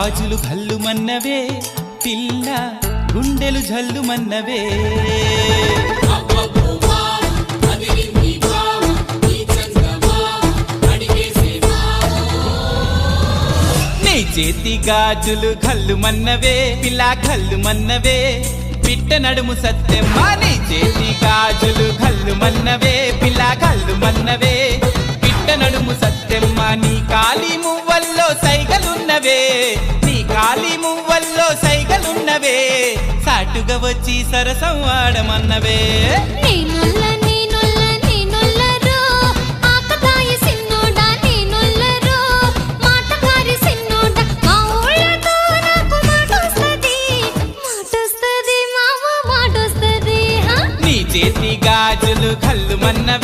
గాజులు ఘల్లుమన్నవే పిల్ల గుండెలు జల్లుమన్నవే నీ చేతి గాజులు ఘల్లుమన్నవే పిల్ల ఘల్లుమన్నవే పిట్ట నడుము సత్తెమ్మ నీ చేతి గాజులు ఘల్లుమన్నవే పిల్ల ఘల్లుమన్నవే పిట్ట నడుము సత్తెమ్మ నీ కాలి మువ్వల్లో సైగలున్నవే నీ కాలి మువ్వల్లో సైగలున్నవే సాటుగా వచ్చి సరసం ఆడమన్నవే చేతి గాజులు ఘల్లుమన్నవే